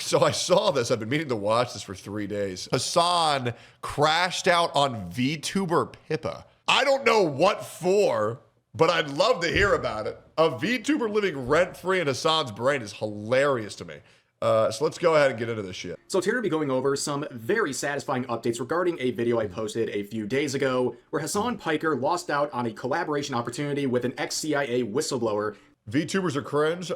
So I saw this. I've been meaning to watch this for 3 days. Hasan crashed out on VTuber Pippa. I don't know what for, but I'd love to hear about it. A VTuber living rent-free in Hasan's brain is hilarious to me. So let's go ahead and get into this shit. So today we'll be going over some very satisfying updates regarding a video I posted a few days ago where Hasan Piker lost out on a collaboration opportunity with an ex-CIA whistleblower. VTubers are cringe.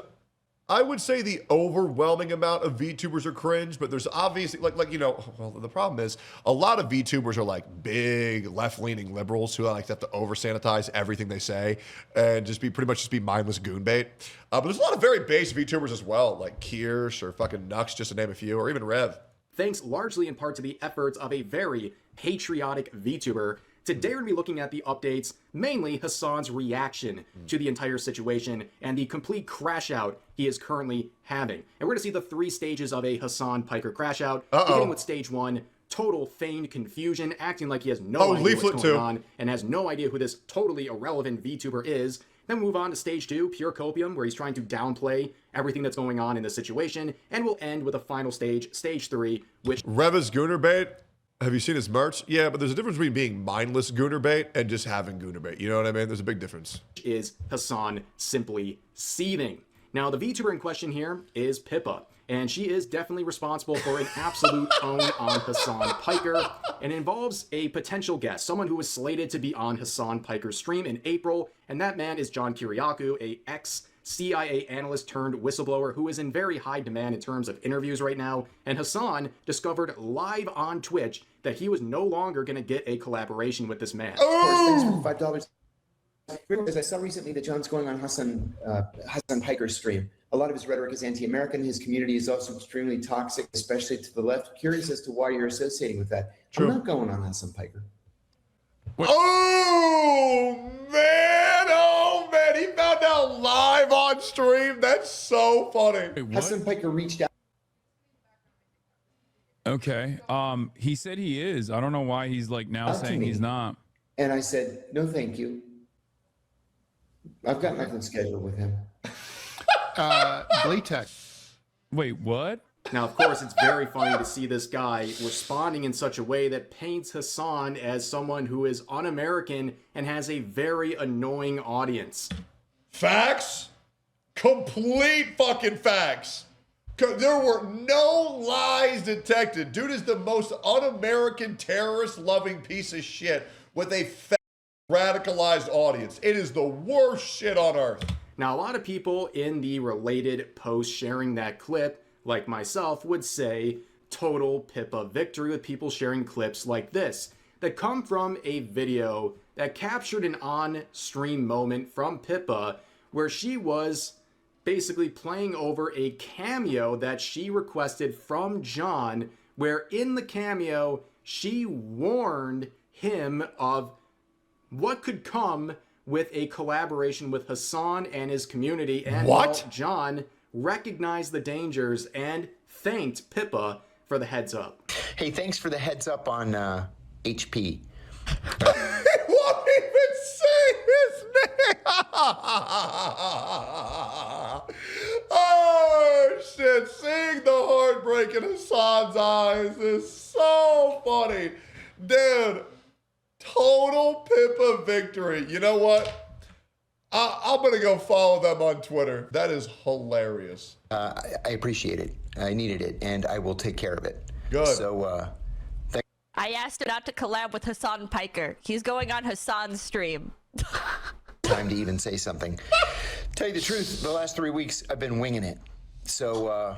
I would say the overwhelming amount of VTubers are cringe, but there's obviously, you know, well, the problem is a lot of VTubers are like big left-leaning liberals who like to have to over-sanitize everything they say and just be pretty much just be mindless goon bait. But there's a lot of very base VTubers as well, like Kirsch or fucking Nux, just to name a few, or even Rev. Thanks largely in part to the efforts of a very patriotic VTuber. Today we're going to be looking at the updates, mainly Hasan's reaction to the entire situation and the complete crash out he is currently having. And we're going to see the 3 stages of a Hasan Piker crash out, beginning with stage 1, total feigned confusion, acting like he has no idea what's going on and has no idea who this totally irrelevant VTuber is. Then we move on to stage 2, pure copium, where he's trying to downplay everything that's going on in the situation, and we'll end with a final stage, stage 3, which... Rev is gooner bait. Have you seen his merch? Yeah, but there's a difference between being mindless gooner bait and just having gooner bait. You know what I mean? There's a big difference. Is Hasan simply seething. Now, the VTuber in question here is Pippa, and she is definitely responsible for an absolute own on Hasan Piker, and involves a potential guest, someone who was slated to be on Hasan Piker's stream in April, and that man is John Kiriakou, a ex-CIA analyst turned whistleblower who is in very high demand in terms of interviews right now, and Hasan discovered live on Twitch that he was no longer going to get a collaboration with this man. Of course, thanks for the $5. As I saw recently that John's going on Hasan Piker's stream. A lot of his rhetoric is anti-American. His community is also extremely toxic, especially to the left. Curious as to why you're associating with that. True. I'm not going on Hasan Piker. Oh man, he found out live on stream. That's so funny. Wait, Hasan Piker reached out. Okay. He said he is. I don't know why he's like now saying he's not. And I said, no, thank you. I've got nothing scheduled with him. Blatex. Wait, what? Now, of course, it's very funny to see this guy responding in such a way that paints Hasan as someone who is un-American and has a very annoying audience. Facts? Complete fucking facts. There were no lies detected. Dude is the most un-American terrorist-loving piece of shit with a fat, radicalized audience. It is the worst shit on earth. Now, a lot of people in the related post sharing that clip, like myself, would say total Pippa victory, with people sharing clips like this that come from a video that captured an on-stream moment from Pippa where she was basically playing over a cameo that she requested from John, where in the cameo she warned him of what could come with a collaboration with Hasan and his community, and well, John recognized the dangers and thanked Pippa for the heads up. Hey, thanks for the heads up on HP. He won't even say his name. Oh shit, seeing the heartbreak in Hasan's eyes is so funny. Dude, total Pippa victory. You know what? I'm going to go follow them on Twitter. That is hilarious. I appreciate it. I needed it, and I will take care of it. Good. So, I asked him not to collab with Hasan Piker. He's going on Hasan's stream. Time to even say something. Tell you the truth, the last 3 weeks, I've been winging it. So,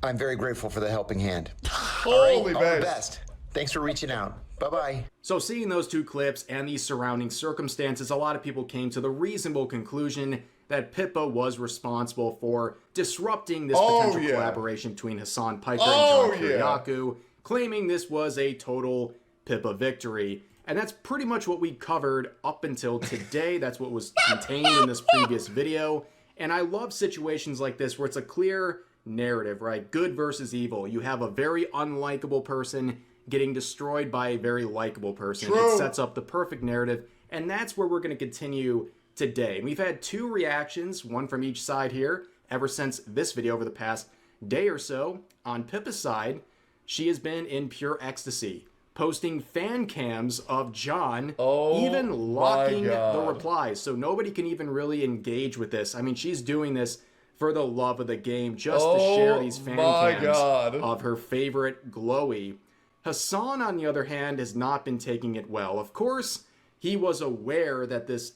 I'm very grateful for the helping hand. Holy all the best. Thanks for reaching out. Bye-bye. So seeing those 2 clips and the surrounding circumstances, a lot of people came to the reasonable conclusion that Pippa was responsible for disrupting this potential collaboration between Hasan Piker and John Kiriakou, claiming this was a total Pippa victory. And that's pretty much what we covered up until today. That's what was contained in this previous video. And I love situations like this where it's a clear narrative, right? Good versus evil. You have a very unlikable person getting destroyed by a very likable person. It sets up the perfect narrative, and that's where we're going to continue today. We've had 2 reactions, one from each side here, ever since this video over the past day or so. on Pippa's side, she has been in pure ecstasy, posting fan cams of John, even locking the replies. So nobody can even really engage with this. I mean, she's doing this for the love of the game, just to share these fan cams of her favorite glowy. Hasan, on the other hand, has not been taking it well. Of course, he was aware that this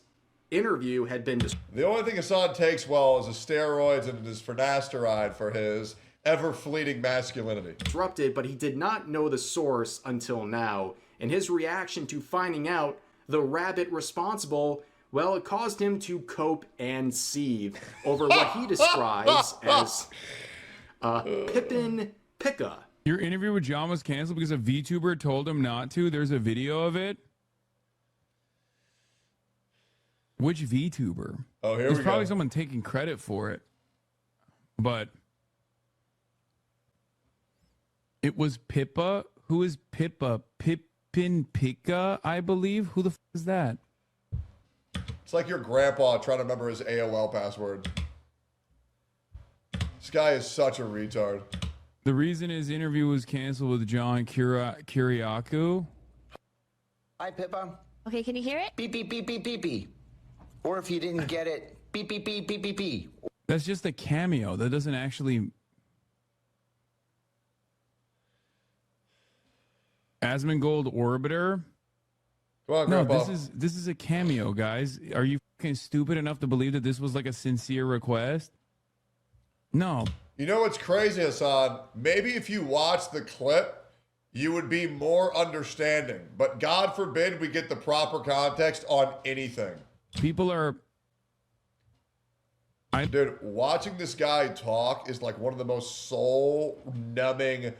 interview had been... The only thing Hasan takes well is his steroids and his finasteride for his ever-fleeting masculinity. ...disrupted, but he did not know the source until now. And his reaction to finding out the rabbit responsible, well, it caused him to cope and seethe over what he describes as Pippin Picka. Your interview with John was canceled because a VTuber told him not to. There's a video of it. Which VTuber? Oh, here There's we probably go. someone taking credit for it. But it was Pippa. Who is Pippa? Pippin Picka, I believe. Who the f is that? It's like your grandpa trying to remember his AOL password. This guy is such a retard. The reason his interview was canceled with John Kiriakou. Hi, Pippa. Okay, can you hear it? Beep, beep, beep, beep, beep, beep. Or if you didn't get it, beep, beep, beep, beep, beep, beep. That's just a cameo. That doesn't actually... Asmongold Orbiter? Come on, No, grandpa. this is a cameo, guys. Are you fucking stupid enough to believe that this was like a sincere request? No. You know what's crazy, Hasan? Maybe if you watch the clip, you would be more understanding. But God forbid we get the proper context on anything. People are... Dude, watching this guy talk is like one of the most soul-rending,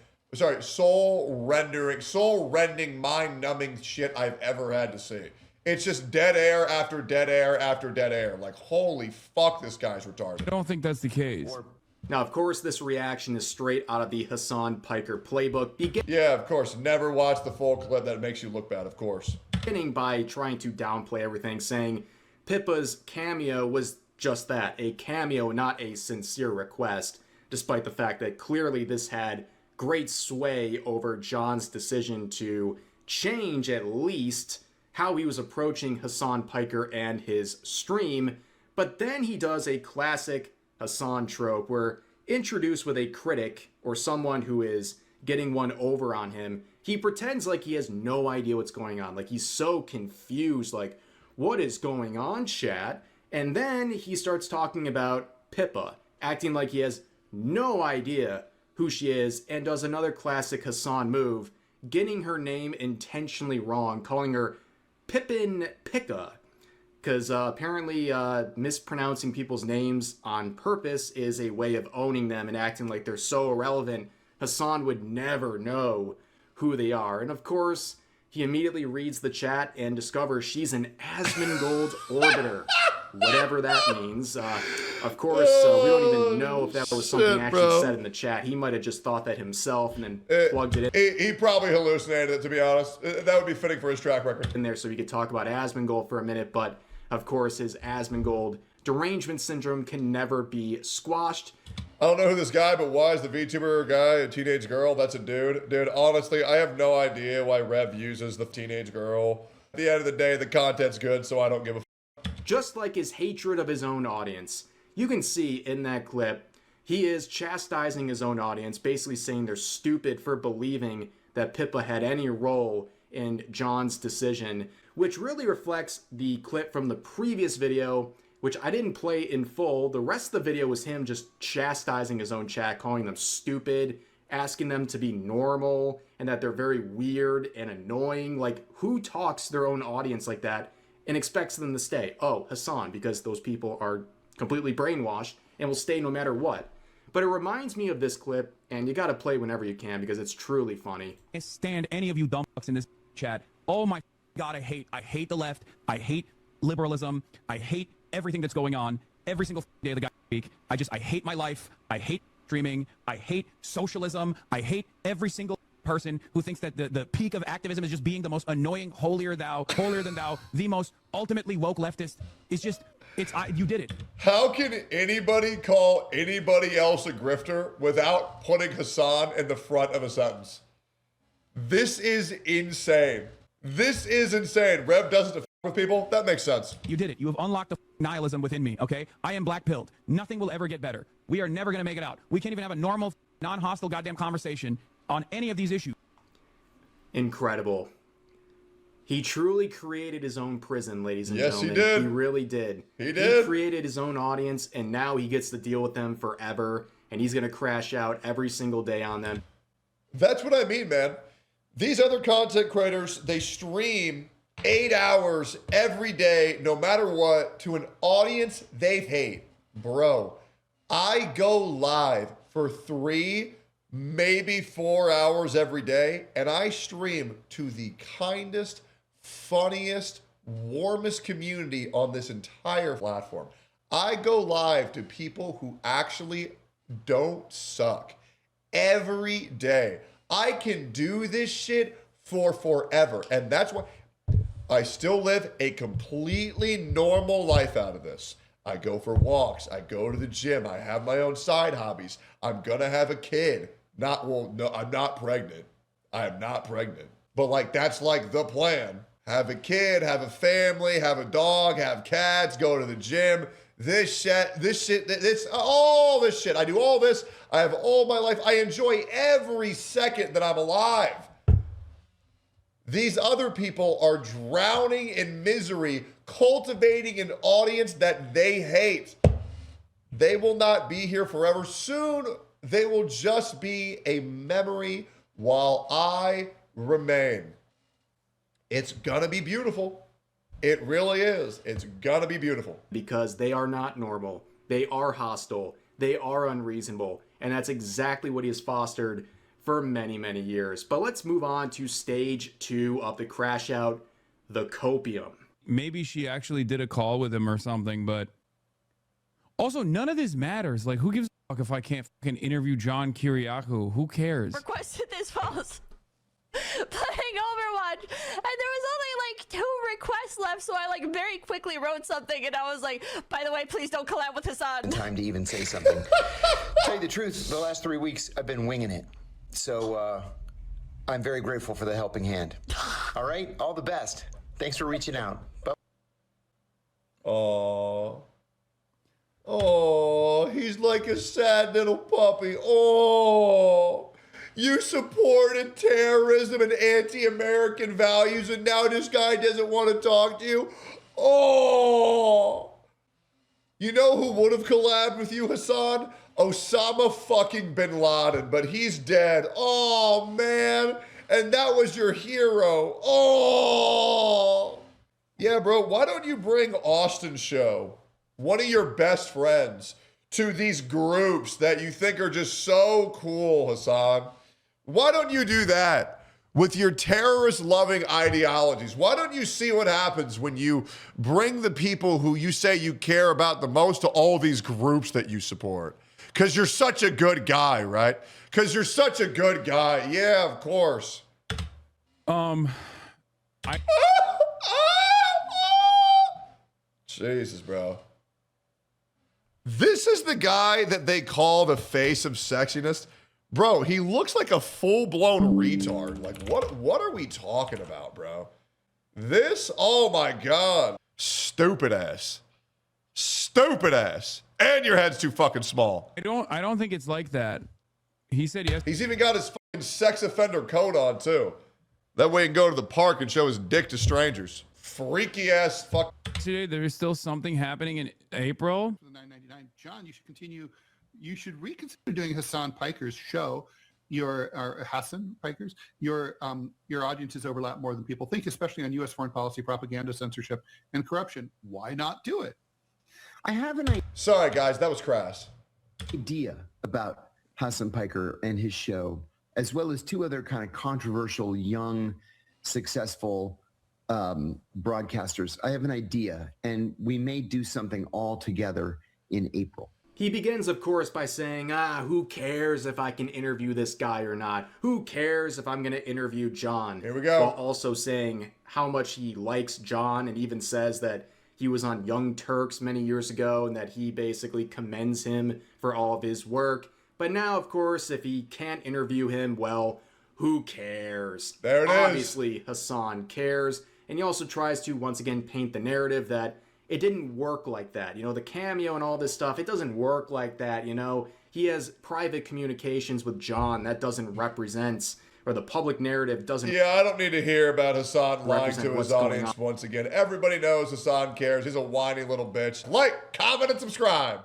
mind-numbing shit I've ever had to see. It's just dead air after dead air after dead air. Like, holy fuck, this guy's retarded. I don't think that's the case. Now, of course, this reaction is straight out of the Hasan Piker playbook, Yeah, of course. Never watch the full clip. That makes you look bad, of course. beginning by trying to downplay everything, saying Pippa's cameo was just that, a cameo, not a sincere request, despite the fact that clearly this had great sway over John's decision to change at least how he was approaching Hasan Piker and his stream. But then he does a classic Hasan trope where, introduced with a critic or someone who is getting one over on him, he pretends like he has no idea what's going on. Like, he's so confused, like, what is going on, chat? And then he starts talking about Pippa, acting like he has no idea who she is, and does another classic Hasan move, getting her name intentionally wrong, calling her Pippin Picka. Because apparently mispronouncing people's names on purpose is a way of owning them and acting like they're so irrelevant, Hasan would never know who they are. And of course, he immediately reads the chat and discovers she's an Asmongold Orbiter. Whatever that means. Of course, we don't even know if that was something actually said in the chat. He might have just thought that himself and then plugged it in. He probably hallucinated it, to be honest. That would be fitting for his track record. In there so we could talk about Asmongold for a minute, but of course his Asmongold derangement syndrome can never be squashed. I don't know who this guy, but why is the VTuber guy a teenage girl? That's a dude. Dude, honestly, I have no idea why Rev uses the teenage girl. At the end of the day, the content's good, so I don't give a Just like his hatred of his own audience. You can see in that clip, he is chastising his own audience, basically saying they're stupid for believing that Pippa had any role in John's decision, which really reflects the clip from the previous video, which I didn't play in full. The rest of the video was him just chastising his own chat, calling them stupid, asking them to be normal, and that they're very weird and annoying. Like, who talks to their own audience like that and expects them to stay? Oh, Hasan, because those people are completely brainwashed and will stay no matter what. But it reminds me of this clip, and you gotta play whenever you can because it's truly funny. I stand any of you dumb fucks in this chat. Oh my God, I hate the left. I hate liberalism. I hate everything that's going on every single day of the week. I hate my life. I hate streaming. I hate socialism. I hate every single person who thinks that the peak of activism is just being the most annoying, holier than thou, the most ultimately woke leftist. Is just You did it. How can anybody call anybody else a grifter without putting Hasan in the front of a sentence? This is insane. This is insane. Rev doesn't f with people. That makes sense. You did it. You have unlocked the nihilism within me, okay? I am black-pilled. Nothing will ever get better. We are never going to make it out. We can't even have a normal, non-hostile goddamn conversation on any of these issues. Incredible. He truly created his own prison, ladies and Yes, gentlemen. he did. He really did. He did. He created his own audience, and now he gets to deal with them forever, and he's going to crash out every single day on them. That's what I mean, man. These other content creators, they stream 8 hours every day, no matter what, to an audience they hate. Bro, I go live for 3, maybe 4 hours every day, and I stream to the kindest, funniest, warmest community on this entire platform. I go live to people who actually don't suck every day. I can do this shit for forever. And that's why I still live a completely normal life out of this. I go for walks. I go to the gym. I have my own side hobbies. I'm going to have a kid. No, I'm not pregnant. I am not pregnant. But like, that's like the plan. Have a kid, have a family, have a dog, have cats, go to the gym. All this shit. I do all this. I have all my life. I enjoy every second that I'm alive. These other people are drowning in misery, cultivating an audience that they hate. They will not be here forever. Soon, they will just be a memory while I remain. It's gonna be beautiful. It really is. It's gonna be beautiful. Because they are not normal. They are hostile. They are unreasonable. And that's exactly what he has fostered for many, many years. But let's move on to stage 2 of the crash out, the copium. Maybe she actually did a call with him or something, but also none of this matters. Like, who gives a fuck if I can't fucking interview John Kiriakou? Who cares? Requested this post playing Overwatch, and there was only like 2 requests left, so I like very quickly wrote something, and I was like, by the way, please don't collab with Hasan. Time to even say something. Tell you the truth, the last 3 weeks I've been winging it. So I'm very grateful for the helping hand. All right, all the best. Thanks for reaching out. Bye. Oh, he's like a sad little puppy. Oh, you supported terrorism and anti-American values, and now this guy doesn't want to talk to you. Oh, you know who would have collabed with you, Hasan? Osama fucking bin Laden, but he's dead. Oh, man. And that was your hero. Oh. Yeah, bro, why don't you bring Austin Show, one of your best friends, to these groups that you think are just so cool, Hasan? Why don't you do that with your terrorist-loving ideologies? Why don't you see what happens when you bring the people who you say you care about the most to all these groups that you support? Because you're such a good guy, right? Because you're such a good guy. Yeah, of course. Jesus, bro. This is the guy that they call the face of sexiness. Bro, he looks like a full-blown retard. Like, what are we talking about, bro? This? Oh, my God. Stupid ass. Stupid ass. And your head's too fucking small. I don't think it's like that. He said yes. He's even got his fucking sex offender coat on, too. That way he can go to the park and show his dick to strangers. Freaky ass fuck. Today there is still something happening in April. The $9.99. John, you should continue. You should reconsider doing Hasan Piker's show. Hasan Piker's. Your audiences overlap more than people think, especially on U.S. foreign policy, propaganda, censorship, and corruption. Why not do it? I have an Sorry, guys, that was crass. idea about Hasan Piker and his show, as well as 2 other kind of controversial, young, successful broadcasters. I have an idea, and we may do something all together in April. He begins, of course, by saying, who cares if I can interview this guy or not? Who cares if I'm going to interview John? Here we go. While also saying how much he likes John, and even says that he was on Young Turks many years ago and that he basically commends him for all of his work. But now, of course, if he can't interview him, well, who cares? There it is. Obviously, Hasan cares. And he also tries to, once again, paint the narrative that it didn't work like that. You know, the cameo and all this stuff, it doesn't work like that, you know? He has private communications with John. That doesn't represent, or the public narrative doesn't. Yeah, I don't need to hear about Hasan lying Represent to his what's going audience on. once again. Everybody knows Hasan cares. He's a whiny little bitch. Like, comment, and subscribe.